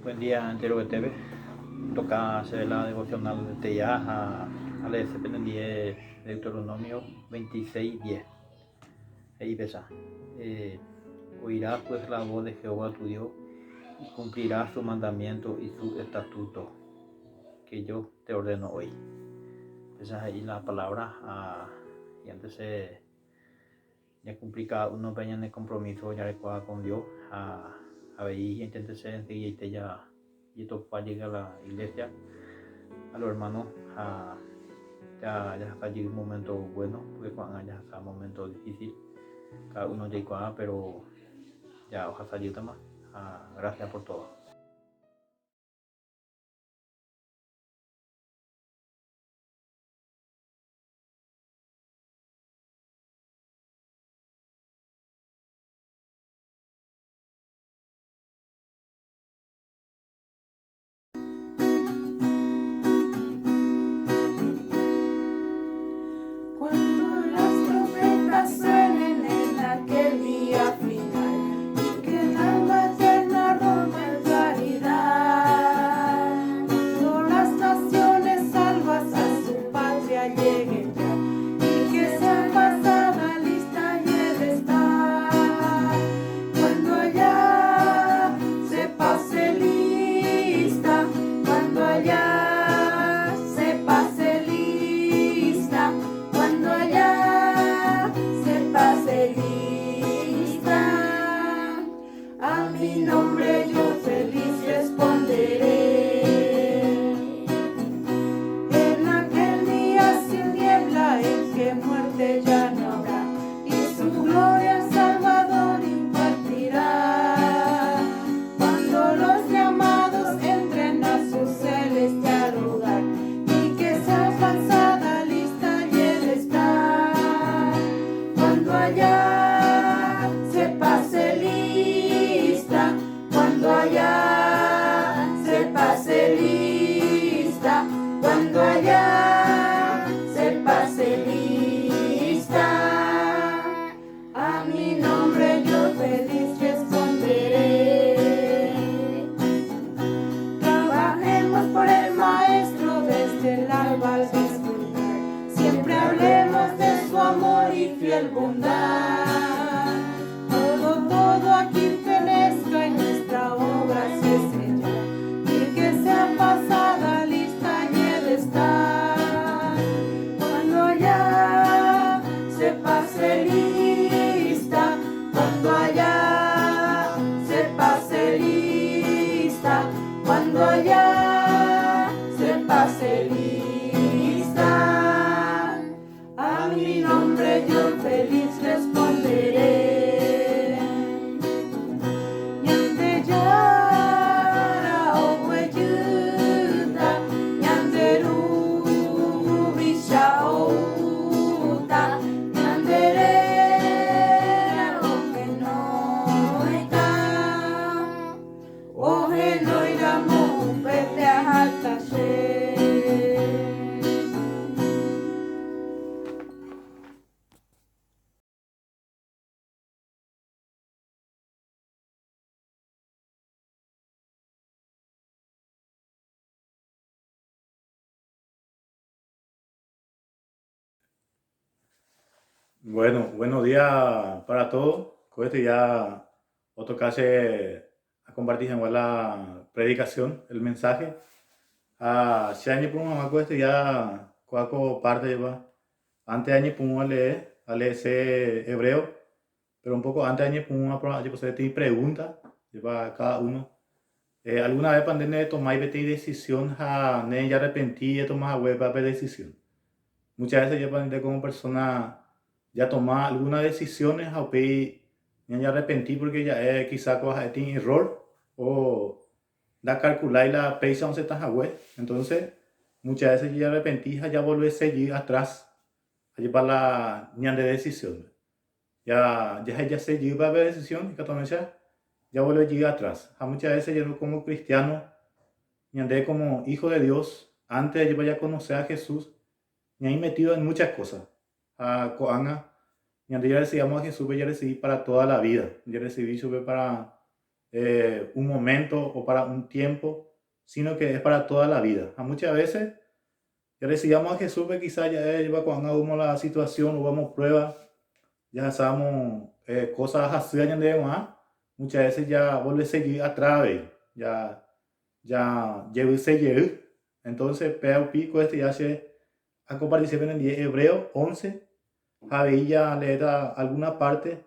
Buen día entero que te ve. Toca hacer la devocional de Teia a la SPN 10 de Deuteronomio 26:10. Ahí pesa. Oirás pues la voz de Jehová tu Dios y cumplirás su mandamiento y su estatuto que yo te ordeno hoy. Esa es ahí la palabra. Y antes ya cumplí cada uno peña en el compromiso ya recuerda con Dios. A ver, inténtese enseguida y esto para llegar a la iglesia, a los hermanos, ya está allí un momento bueno, porque cuando ya está un momento difícil, cada uno llega, pero ya ojalá salir más. Gracias por todo. Cuando las trompetas suenen en aquel día final y que el alma eterna rompa en claridad, cuando las naciones salvas a su patria lleguen ya y que sea pasada lista y él está, cuando allá se pase lista, cuando allá se pase lista, cuando allá se pase lista, a mi nombre yo feliz responderé. En aquel día sin niebla en que muerte ya no habrá y su gloria el Salvador impartirá. Cuando los llamados entren a su celestial hogar y que sea alcanzada lista y él está. Cuando allá se pase lista, cuando allá se pase lista, cuando allá se pase lista, a mi nombre yo feliz responderé. Trabajemos por el Maestro desde el alba al despuntar, siempre hablemos de su amor y fiel bondad. Todo aquí fenezca en nuestra obra se sella y que sea pasada lista y él está. Cuando allá se pase lista, cuando allá se pase lista, cuando allá se pase lista, a mi nombre yo feliz responderé. Ñande yara ogueyuta, ñanderu bishauta, ñanderera ojenoita mupete ahatashe. Bueno, buenos días para todos. Con este ya otro caso a compartir igual la predicación, el mensaje. Si año por mamá con este ya cuaco parte va. Antes año por a leer ese hebreo, pero un poco antes año por una prueba, yo pues te pregunta lleva cada uno. ¿Alguna vez pandemia de tomar y decisión a ne ya arrepentí de tomar web para decisión? Muchas veces yo aprendí como persona ya tomar algunas decisiones o pedir ya arrepentí porque ya quizá coja tiene error o da calcular y la peisa once está web. Entonces muchas veces yo ya arrepentí ya volver a seguir atrás a llevar la ñan de decisión. Ya se lleva a la decisión y que ya volver a llegar atrás. A muchas veces yo como cristiano y andé como hijo de Dios antes de llevar a conocer a Jesús. Me he metido en muchas cosas. Coanga, y antes ya recibíamos a Jesús, ya recibí para toda la vida. Ya recibí para un momento o para un tiempo, sino que es para toda la vida. A muchas veces ya recibamos a Jesús, que quizás ya lleva cuando hagamos la situación o vamos prueba, ya sabemos cosas así de más. Muchas veces ya vuelve a seguir atrás, ya lleva y seguir. Entonces, pero pico ya se a compartir en el Hebreo 11, ahí ya le da alguna parte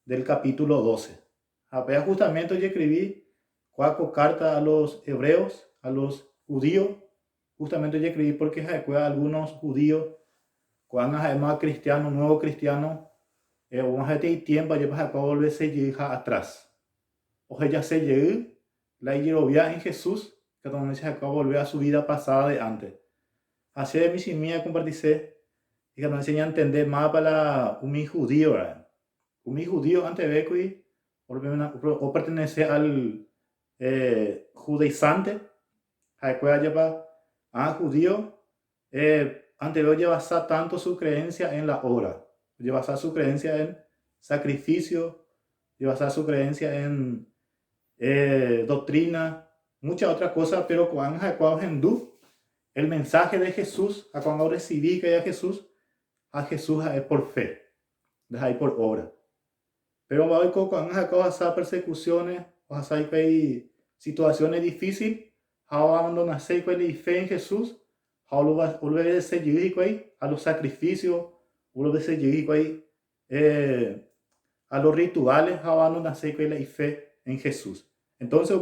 del capítulo 12. Apenas justamente yo escribí cuatro cartas a los hebreos, a los judíos. Justamente yo escribí porque algunos judíos, cuando además cristianos, nuevos cristianos, vamos a tener tiempo ya para volver a seguir atrás. O sea, ya se llegó la iglesia en Jesús, que también se acaba de volver a su vida pasada de antes. Así de mi simia compartirse y que nos enseña a entender más para un judío, ¿verdad? Un judío antes de que o pertenece al judaizante, a judío, antes de llevar tanto su creencia en la obra, llevar su creencia en sacrificio, llevar su creencia en doctrina, muchas otras cosas, pero cuando el mensaje de Jesús, a cuando recibí que a Jesús es por fe, deja ahí por obra. Pero hoy cuando esas persecuciones, o hay situaciones difíciles, abandonar la fe en Jesús, volver a seguir a los sacrificios, volver a seguir a los rituales, abandonar la fe en Jesús. Entonces,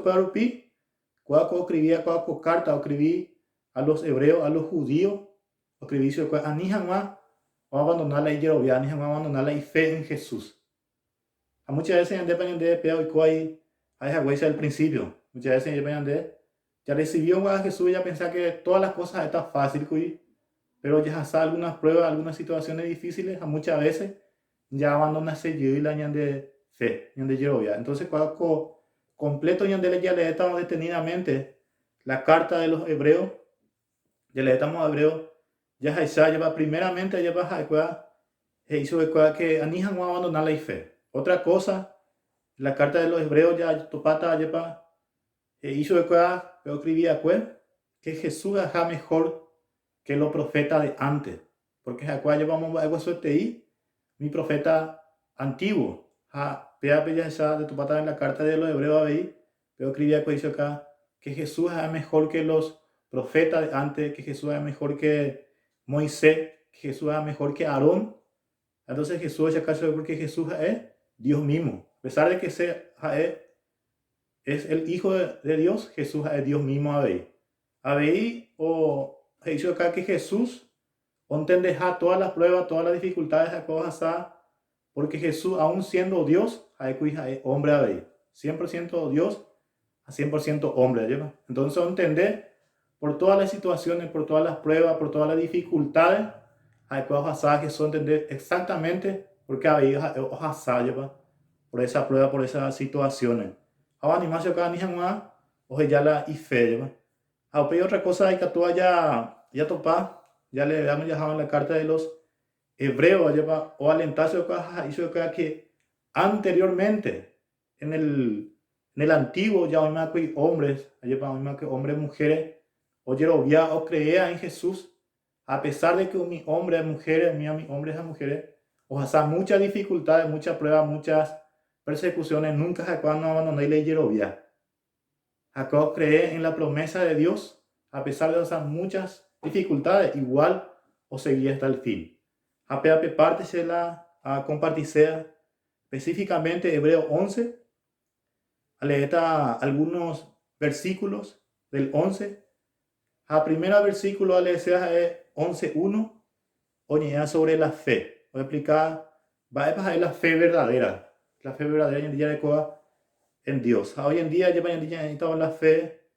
cuando escribía cuando carta, escribí a los hebreos, a los judíos, escribí a ni jamás va a abandonar la iglesia, ni jamás va a abandonar la fe en Jesús. A muchas veces independiente de peo y cuay, hay agüeza al principio. Muchas veces independiente ya recibió a Jesús y ya pensaba que todas las cosas están fáciles, pero ya hace algunas pruebas, algunas situaciones difíciles, a muchas veces ya abandona ese y la de fe, de Jehová. Entonces, cuando completo ya le estamos detenidamente la carta de los hebreos, ya le estamos a hebreos, ya lleva primeramente hizo que anijan a abandonar la fe. Otra cosa, la carta de los hebreos ya topata lleva hizo yo escribía que Jesús es mejor que los profetas de antes, porque llevamos algo suerte mi profeta antiguo, ya de topata en la carta de los hebreos ahí, yo escribía que Jesús es mejor que los profetas de antes, que Jesús es mejor que Moisés, que Jesús es mejor que Aarón. Entonces Jesús es acaso porque Jesús es Dios mismo. A pesar de que es el Hijo de Dios, Jesús es Dios mismo. O dicho acá que Jesús entiende todas las pruebas, todas las dificultades de cosas, porque Jesús, aún siendo Dios, es hombre 100% Dios, a 100% hombre. Entonces entender por todas las situaciones, por todas las pruebas, por todas las dificultades, hay cosas que son entender exactamente por qué había por esa prueba, por esas situaciones. Ahora animarse acá ni jamás, o ya la fe. Ahora otra cosa hay que tú ya topar, ya le damos ya en la carta de los hebreos, o alentarse hizo que anteriormente en el antiguo ya hay hombres, hombres, mujeres, o ya o creía en Jesús, a pesar de que mi hombre es mujeres, mi hombres es mujeres, o sea, muchas dificultades, muchas pruebas, muchas persecuciones, nunca cuando abandoné la iglesia. Jacob cree en la promesa de Dios, a pesar de esas muchas dificultades, igual o seguía hasta el fin. A parte se la compartirse específicamente Hebreo 11, a leer algunos versículos del 11. A primer versículo a leer es 11.1, oye, sobre la fe. Voy a explicar, va a pasar la fe verdadera. La fe verdadera hoy en día en Dios. Hoy en día necesitamos la fe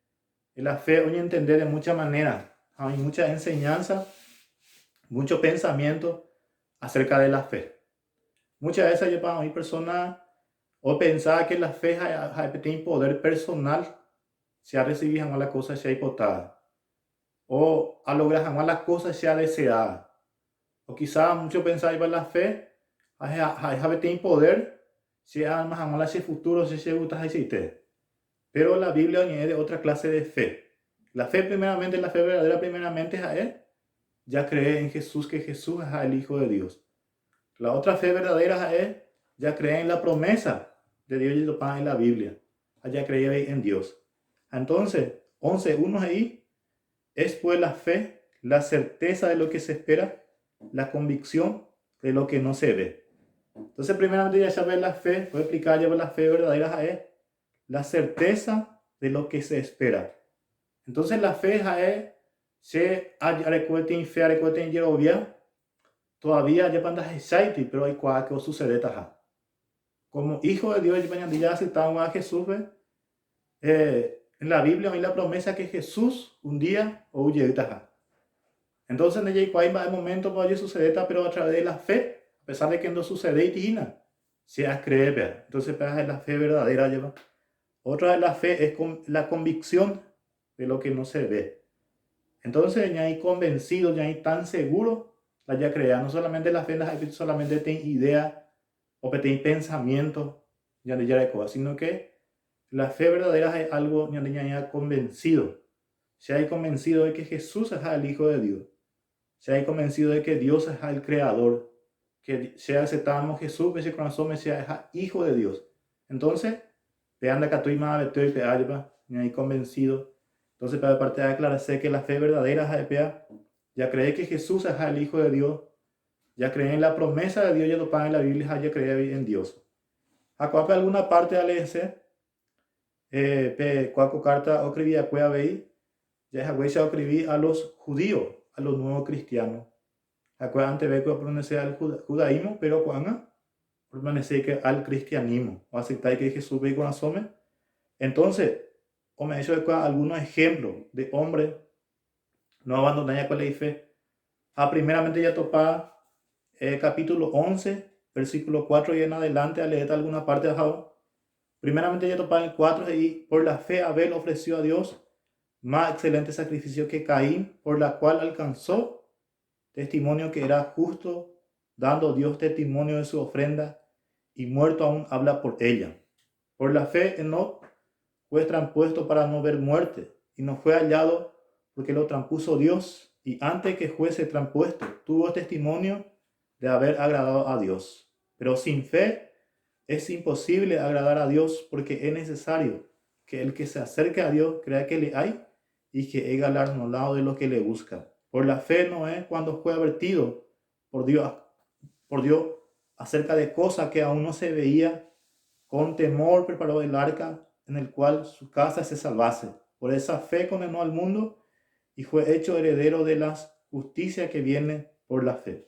hoy entender de muchas maneras. Hay mucha enseñanza, mucho pensamiento acerca de la fe. Muchas veces hay personas o pensar que la fe tiene poder personal si ha recibido jamás la cosa sea hipotada o a lograr jamás las cosas sea deseada. O quizás muchos pensáis que la fe tiene poder si además jamás el futuro si se gusta existe. Pero la Biblia añade otra clase de fe. La fe primeramente, la fe verdadera primeramente es a Él. Ya cree en Jesús, que Jesús es el Hijo de Dios. La otra fe verdadera es a Él. Ya cree en la promesa de Dios y lo paga en la Biblia. Ya cree en Dios. Entonces, 11:1 ahí es pues la fe, la certeza de lo que se espera, la convicción de lo que no se ve. Entonces, primeramente ya saber la fe, voy a explicar ya la fe verdadera a Él. La certeza de lo que se espera. Entonces la fe es se recuerda en fe, recuerda en Jehová, todavía ya panda excited, pero hay cual que sucede taja. Como hijo de Dios, ya aceptamos a Jesús, en la Biblia hay la promesa que Jesús un día o huye taja. Entonces en ella hay momento para suceder, pero a través de la fe, a pesar de que no sucede y tina, se ha creer. Entonces es la fe verdadera lleva. Otra de la fe es la convicción de lo que no se ve. Entonces ya hay convencido, ya hay tan seguro, la ya crea. No solamente la fe, solamente tiene idea o tiene pensamiento, ya de ya sino que la fe verdadera es algo ya hay convencido. Se hay convencido de que Jesús es el Hijo de Dios. Se hay convencido de que Dios es el Creador. Que si aceptamos Jesús, ese corazón me sea Hijo de Dios. Entonces, vean la catuima de Beto y Pealba, y ahí convencido. Entonces, para parte de aclararse que la fe verdadera es ya cree que Jesús es el Hijo de Dios, ya cree en la promesa de Dios, ya lo paga en la Biblia, ya cree en Dios. Acá alguna parte de leerse, cuaco carta o escribí a cueva veí, ya es a escribí a los judíos, a los nuevos cristianos. Acá antes ve que pertenece al judaísmo, pero cuando permanece que al cristianismo, o aceptar que Jesús ve con asome. Entonces, o me he hecho algunos ejemplos de hombres no abandonan ya con la fe. Primeramente ya topa capítulo 11, versículo 4 y en adelante, a leer alguna parte de Jao. Primeramente ya topa el 4 y por la fe Abel ofreció a Dios más excelente sacrificio que Caín, por la cual alcanzó testimonio que era justo, dando Dios testimonio de su ofrenda, y muerto aún habla por ella. Por la fe Enoc fue trampuesto para no ver muerte, y no fue hallado porque lo trampuso Dios, y antes que fuese trampuesto, tuvo testimonio de haber agradado a Dios. Pero sin fe es imposible agradar a Dios, porque es necesario que el que se acerque a Dios crea que le hay y que es galardonado de lo que le busca. Por la fe Noé, cuando fue advertido por Dios acerca de cosas que aún no se veía, con temor preparó el arca en el cual su casa se salvase. Por esa fe condenó al mundo y fue hecho heredero de la justicia que viene por la fe.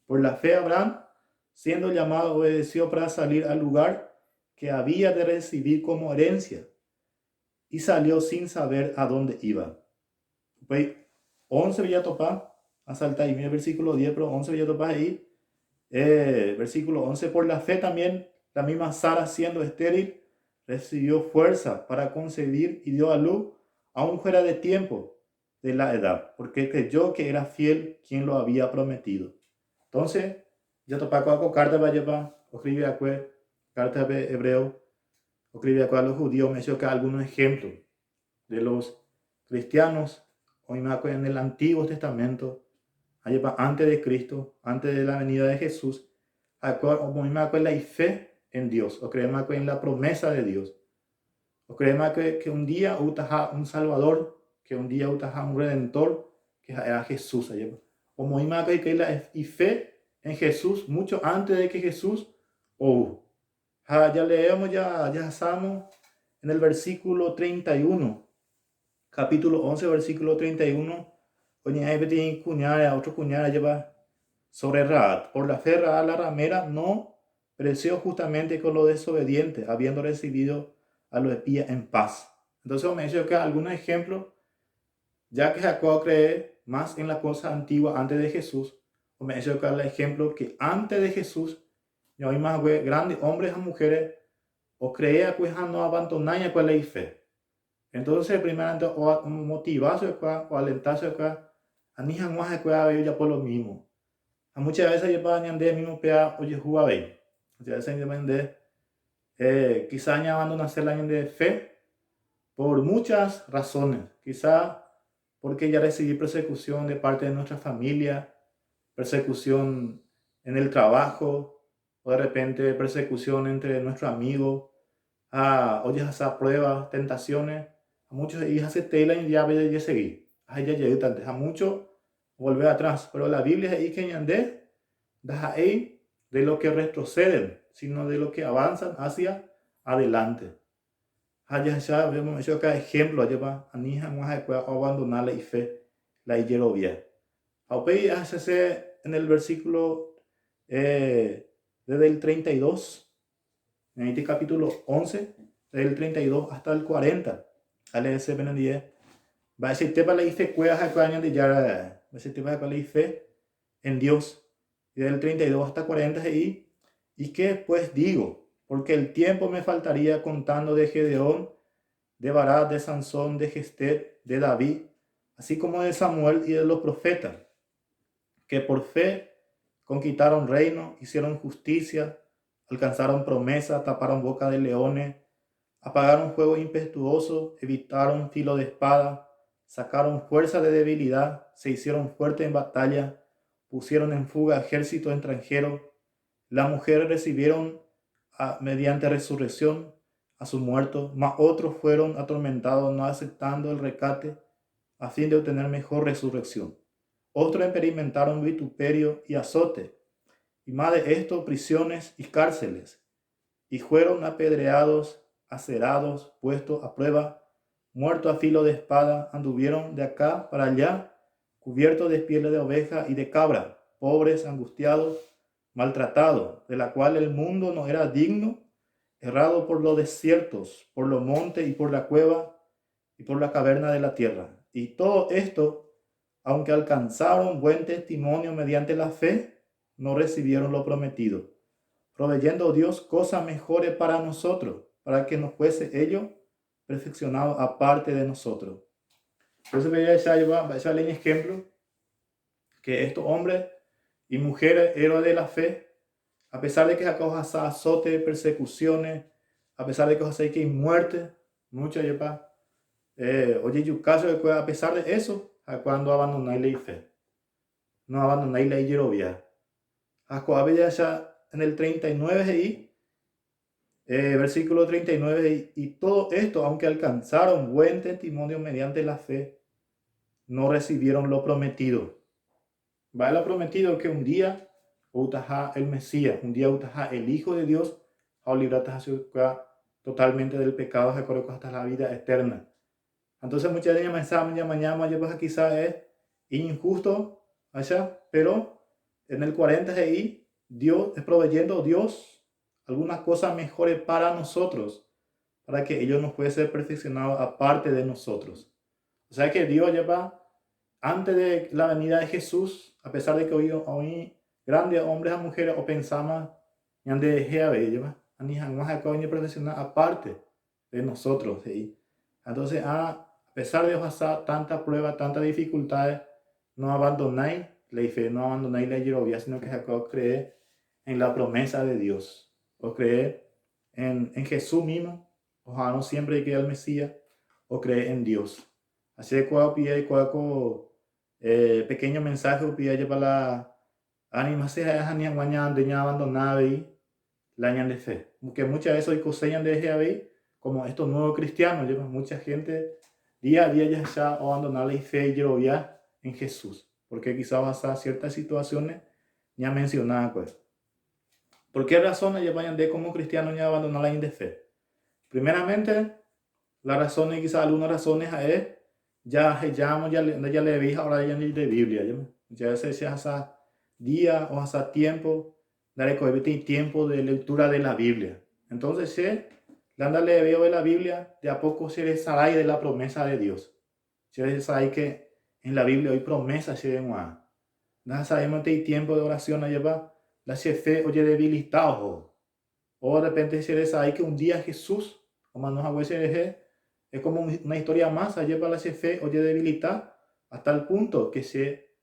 Por la fe Abraham, siendo llamado, obedeció para salir al lugar que había de recibir como herencia, y salió sin saber a dónde iba. 11 Villatopa, a saltar y mira el versículo 10, pero 11 Villatopa ahí, versículo 11, por la fe también la misma Sara, siendo estéril, recibió fuerza para concebir y dio a luz aún fuera de tiempo de la edad, porque creyó que era fiel quien lo había prometido. Entonces, ya topa con carta para llevar, escribe a carta de hebreo, escribe a los judíos, me hizo que algunos ejemplos de los cristianos, hoy me acuerdo en el Antiguo Testamento, antes de Cristo, antes de la venida de Jesús, hoy me acuerdo la fe en Dios, o creemos en la promesa de Dios, o creemos que un día utaja un Salvador, que un día utaja un Redentor, que era Jesús. O muy más que la fe en Jesús mucho antes de que Jesús ya leemos, ya estamos en el versículo 31, capítulo 11, versículo 31. Oye, ahí tiene cuñada, otro cuñada lleva sobre Raad. Por la fe Raad la ramera no pereció justamente con los desobedientes, habiendo recibido a los espías en paz. Entonces me dice que algunos ejemplos, ya que Jacob cree más en la cosa antigua antes de Jesús, o me dice que el ejemplo que antes de Jesús, yo hay más grandes hombres y mujeres, o creía que no abandonaban con la fe. Entonces, primeramente, o motivarse o alentarse acá, a ni jamás se puede ver ya por lo mismo. A muchas veces yo para añadir mismo pea oye jugar muchas veces depende quizá ya abandonar el año de fe por muchas razones. Quizá porque ya recibí persecución de parte de nuestra familia, persecución en el trabajo, o de repente persecución entre nuestros amigos, oyes esa pruebas, tentaciones, a muchos hijas se tela y ya ve de seguir. Ya llegué tanto, a muchos volver atrás, pero la Biblia es ahí que añade, da ahí de lo que retroceden, sino de lo que avanzan hacia adelante. Allá ya vemos hecho cada ejemplo, allá va, a ni jamás puede abandonar la fe, la hierobia. Aupei hace en el versículo desde el 32, en este capítulo 11, desde el 32 hasta el 40, ale ese benedie, va a decir te para la fe cuevas a cuaña de ya, va a decir te para la fe en Dios, y desde el 32 hasta 40 ahí, y que pues digo, porque el tiempo me faltaría contando de Gedeón, de Barak, de Sansón, de Gesté, de David, así como de Samuel y de los profetas, que por fe conquistaron reino, hicieron justicia, alcanzaron promesa, taparon boca de leones, apagaron fuego impetuoso, evitaron filo de espada, sacaron fuerza de debilidad, se hicieron fuertes en batalla, pusieron en fuga ejército extranjero. Las mujeres recibieron mediante resurrección a sus muertos, mas otros fueron atormentados no aceptando el rescate a fin de obtener mejor resurrección. Otros experimentaron vituperio y azote, y más de esto prisiones y cárceles, y fueron apedreados, acerados, puestos a prueba, muertos a filo de espada, anduvieron de acá para allá, cubiertos de pieles de oveja y de cabra, pobres, angustiados, maltratados, de la cual el mundo no era digno, errado por los desiertos, por los montes y por la cueva y por la caverna de la tierra. Y todo esto, aunque alcanzaron buen testimonio mediante la fe, no recibieron lo prometido, proveyendo Dios cosas mejores para nosotros, para que nos fuese ello perfeccionado aparte de nosotros. Entonces voy a echarle un ejemplo que estos hombres y mujeres héroes de la fe, a pesar de que acojas azotes, persecuciones, a pesar de que hay muerte, muchas oye, yo caso a pesar de eso, a cuando abandonáis la fe, no abandonáis la hierobia. Ya en el 39 ahí, versículo 39, y todo esto, aunque alcanzaron buen testimonio mediante la fe, no recibieron lo prometido. Va lo prometido que un día utaja el Mesías, un día utaja el Hijo de Dios, a librarte totalmente del pecado, hasta la vida eterna. Entonces muchas veces mañana quizás es injusto allá, pero en el 40 ahí, Dios es proveyendo Dios algunas cosas mejores para nosotros, para que ellos nos fuesen perfeccionados aparte de nosotros. O sea que Dios lleva, antes de la venida de Jesús, a pesar de que hoy grandes hombres y mujeres o pensamos en de lleva a profesional aparte de nosotros. ¿sí? Entonces, a pesar de pasar tanta prueba, tantas dificultades, no abandonáis la fe, no abandonáis la hierobia, sino que Jacob cree en la promesa de Dios, o cree en Jesús mismo, ojalá no siempre que el Mesías, o cree en Dios. Así que cuando pide pequeño mensaje pide para la ánima se haya ni mañana de abandonada y la añan de fe, porque muchas veces hoy coseñan de Jehová como estos nuevos cristianos, lleva mucha gente día a día ya abandonar la fe y ya en Jesús, porque quizás vas a ciertas situaciones ya mencionadas pues. ¿Por qué razones llevan de como cristianos ya abandonar la fe? Primeramente, la razón y quizás algunas razones es ya le vi ahora ya de Biblia, ya veces ya hasta día o hasta tiempo, daré tiempo de lectura de la Biblia. Entonces, si dándole veo de la Biblia, de a poco se les sale de la promesa de Dios. Se les sabe que en la Biblia hay promesas, se ven más. Nada sabemos que hay tiempo de oración allá va, la fe oye debilitado. O de repente se les sabe que un día Jesús, o más no es como una historia más, allá para la fe oye debilitar, hasta el punto que se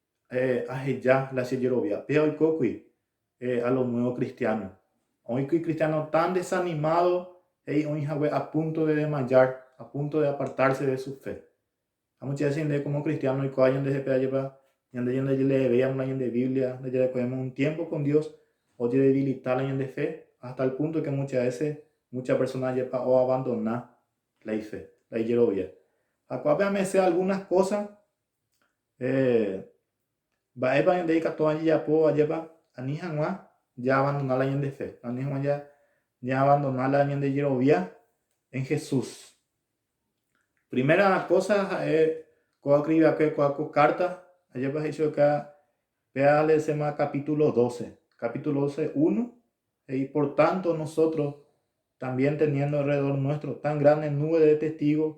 ya la yerobia, pero hoy coqui a los nuevos cristianos. Hoy cristianos tan desanimados, hoy a punto de desmayar a punto de apartarse de su fe. A muchas veces como cristianos y coayan desde pedalla yande le veamos la de Biblia, de ya cogemos un tiempo con Dios, o de debilitar la de fe, hasta el punto que muchas veces muchas personas ya o abandonar la fe, la hierovia. Acuérdame sea algunas cosas, va a ir de toda ya po lleva anijan ya abandonar la de fe, anijan ya abandonar la de hierovia en Jesús. Primera cosa es cuando escribe que carta, ayer va a decir que véale se llama capítulo 12, 1, y por tanto nosotros también teniendo alrededor nuestro tan grande nube de testigos,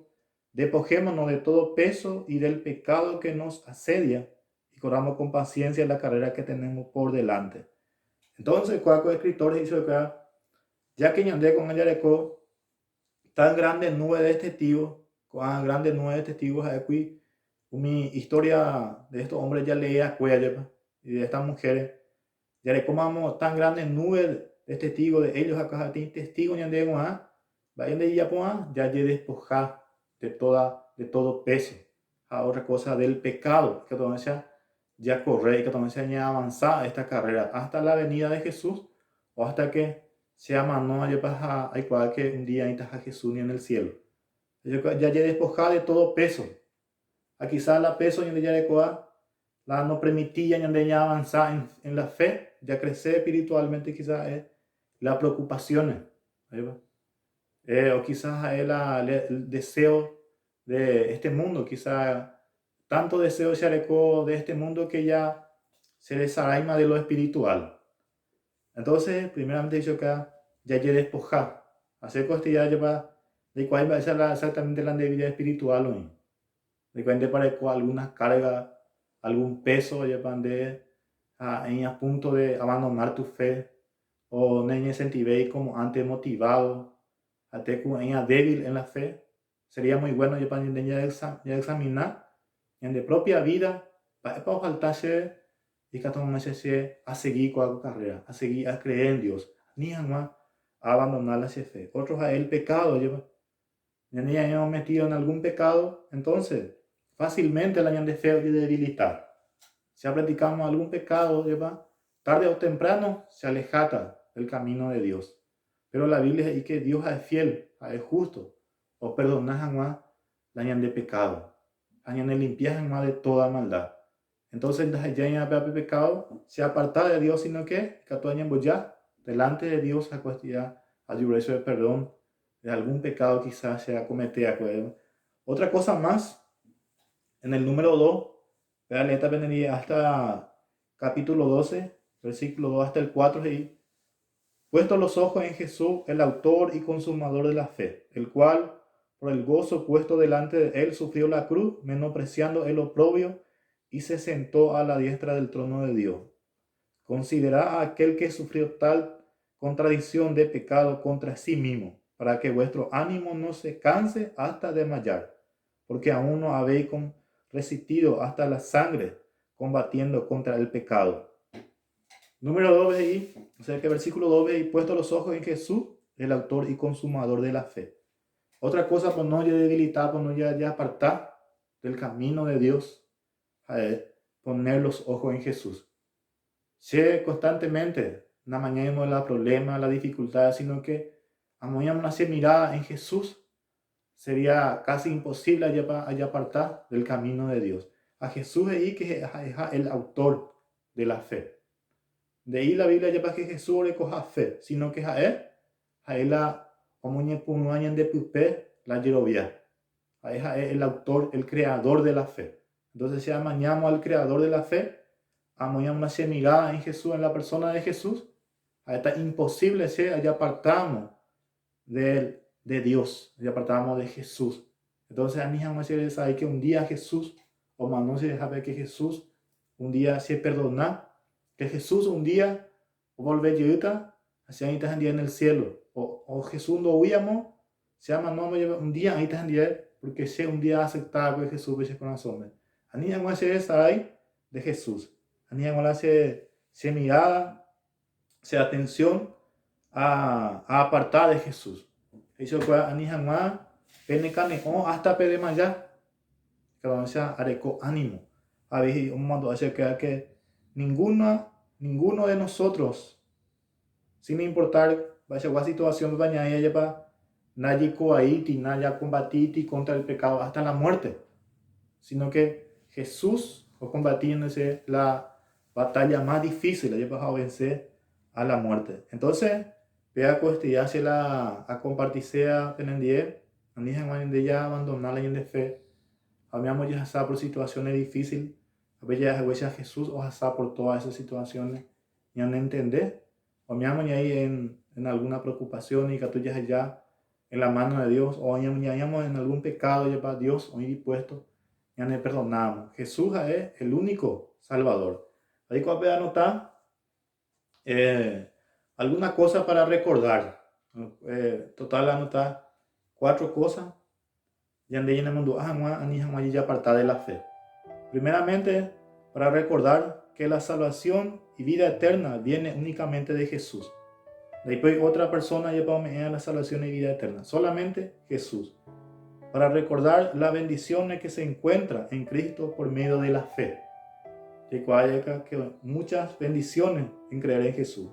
despojémonos de todo peso y del pecado que nos asedia y corramos con paciencia la carrera que tenemos por delante. Entonces, cuando el escritor dice que ya que andé con el Yareco, tan grande nube de testigos, con grande nube de testigos aquí, mi historia de estos hombres ya leía y de estas mujeres, ya le comamos tan grande nube de testigos de ellos acá, testigos ya de vayan de ya despojar de todo peso, a otra cosa del pecado, que todavía ya corre, que todavía ya avanzar esta carrera hasta la venida de Jesús o hasta que se no ya pasa igual que un día está Jesús ni en el cielo. Ya despojar de todo peso. A quizás la peso ya de la no permitía ya avanzar en la fe, ya crecer espiritualmente, quizás es las preocupaciones, o quizás es el deseo de este mundo, quizás tanto deseo se arecó de este mundo que ya se desarraima de lo espiritual. Entonces, primeramente dicho que ya despojar, hacer cosas ya lleva de cuál va a ser exactamente la vida espiritual hoy. De cuál para alguna carga, algún peso llevan en a punto de abandonar tu fe o no sentir como antes motivado, hasta en débil en la fe. Sería muy bueno ya examinar en la propia vida para faltarse y que a seguir con la carrera, a seguir a creer en Dios, ni a abandonar la fe. Otros a el pecado lleva. Ni hemos metido en algún pecado, entonces fácilmente la de fe y debilitar. Si practicamos algún pecado, lleva, tarde o temprano se alejata del camino de Dios. Pero la Biblia dice que Dios es fiel, es justo, o perdonar más la de pecado, la de limpiar más de toda maldad. Entonces, ya en pecado, se aparta de Dios, sino que ya delante de Dios a cuestión a eso de perdón de algún pecado quizás se cometido. Otra cosa más, en el número 2, la letra vendría hasta capítulo 12, versículo 2 hasta el 4, y puesto los ojos en Jesús, el autor y consumador de la fe, el cual, por el gozo puesto delante de él, sufrió la cruz, menospreciando el oprobio, y se sentó a la diestra del trono de Dios. Considerad a aquel que sufrió tal contradicción de pecado contra sí mismo, para que vuestro ánimo no se canse hasta desmayar, porque aún no habéis resistido hasta la sangre, combatiendo contra el pecado. Número 2, o sea que versículo 2, y puesto los ojos en Jesús, el autor y consumador de la fe. Otra cosa, por no ya debilitar, por no ya apartar del camino de Dios, poner los ojos en Jesús. Sé constantemente, no mañana la problema, la dificultad, sino que amoñamos una mirada en Jesús, sería casi imposible allá apartar del camino de Dios. A Jesús es ahí que es el autor de la fe. De ahí la Biblia lleva que Jesús le coja fe, sino que a él la amoña punuañan de pupe la yerovia. A él es el autor, el creador de la fe. Entonces si amañamos al creador de la fe, amoñamos una mirada en Jesús, en la persona de Jesús, ahí está imposible ser, allá apartamos de Dios, allá apartamos de Jesús. Entonces a mí jamás se les sabe que un día Jesús, o más no se deja ver que Jesús un día se perdona, que Jesús un día volver a hacia ahí está en el cielo, o Jesús no huyamos, se llama no un día ahí está en día, porque sea un día aceptable Jesús ve con las hombres. A mí jamás se les sabe de Jesús. A mí jamás se mirada, se atención a apartar de Jesús. Eso fue a mí jamás penecane o hasta pedemaya, que vamos a areco ánimo. A veces un mando hace que ninguno de nosotros, sin importar vaya la situación baña ella para nadie coaiti, nadie combatiti contra el pecado hasta la muerte, sino que Jesús o combatiéndose la batalla más difícil, ella va a vencer a la muerte. Entonces, vea que ya se la a compartirse en el día, de ya abandonar la de fe, habíamos ya pasado por situaciones difíciles, a veces ya Jesús os pasado por todas esas situaciones, ya no entender, o me amo ahí en alguna preocupación y que tú ya allá en la mano de Dios, o ya en algún pecado, ya para Dios hoy dispuesto, ya no perdonamos. Jesús es el único Salvador. Ahí cuando anotar alguna cosa para recordar, total anotar 4 cosas, ya en el mundo, ya apartar de la fe. Primeramente, para recordar que la salvación y vida eterna viene únicamente de Jesús. Después otra persona lleva a la salvación y vida eterna. Solamente Jesús. Para recordar las bendiciones que se encuentran en Cristo por medio de la fe. Que muchas bendiciones en creer en Jesús.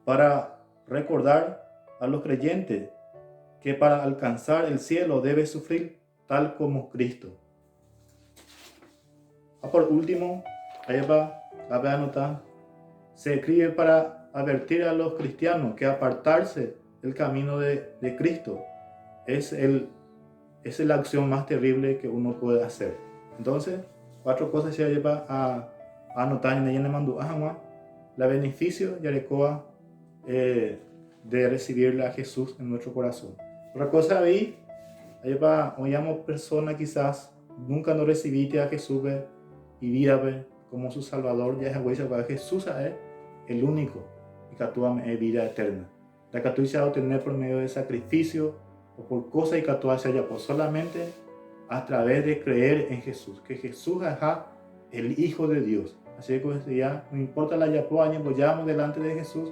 Para recordar a los creyentes que para alcanzar el cielo debe sufrir tal como Cristo. Por último, ahí va a anotar, se escribe para advertir a los cristianos que apartarse del camino de Cristo es la acción más terrible que uno puede hacer. Entonces, 4 cosas se lleva a anotar en el mando la beneficio y arecoa de recibirle a Jesús en nuestro corazón. Otra cosa ahí va, oyamos personas quizás nunca no recibiste a Jesús y vida como su Salvador, ya es Jesús es el único que actúa en vida eterna. La que tú se va a obtener por medio de sacrificio o por cosas y que tú se haya solamente a través de creer en Jesús, que Jesús es el Hijo de Dios. Así que ya no importa la yapoa, apoyamos delante de Jesús,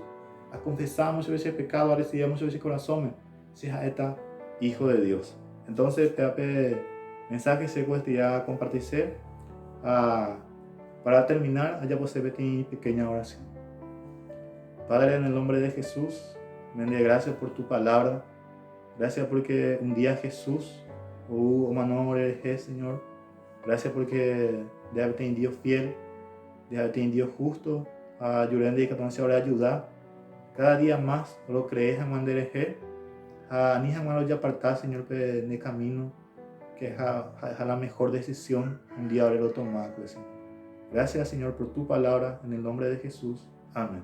a confesamos sobre ese pecado, a recibimos sobre ese corazón, si es esta Hijo de Dios. Entonces, te mensaje se cuesta ya compartirse. Para terminar, allá vos se ve mi pequeña oración. Padre, en el nombre de Jesús, me doy gracias por tu palabra. Gracias porque un día Jesús, o eres Señor. Gracias porque de haberte en Dios fiel, de haberte en Dios justo, ayudando y que entonces ahora ayudar. Cada día más lo crees a mandereje, ni jamás ya apartar, Señor, en el camino, que es la mejor decisión un día haberlo tomado. Gracias, Señor, por tu palabra, en el nombre de Jesús. Amén.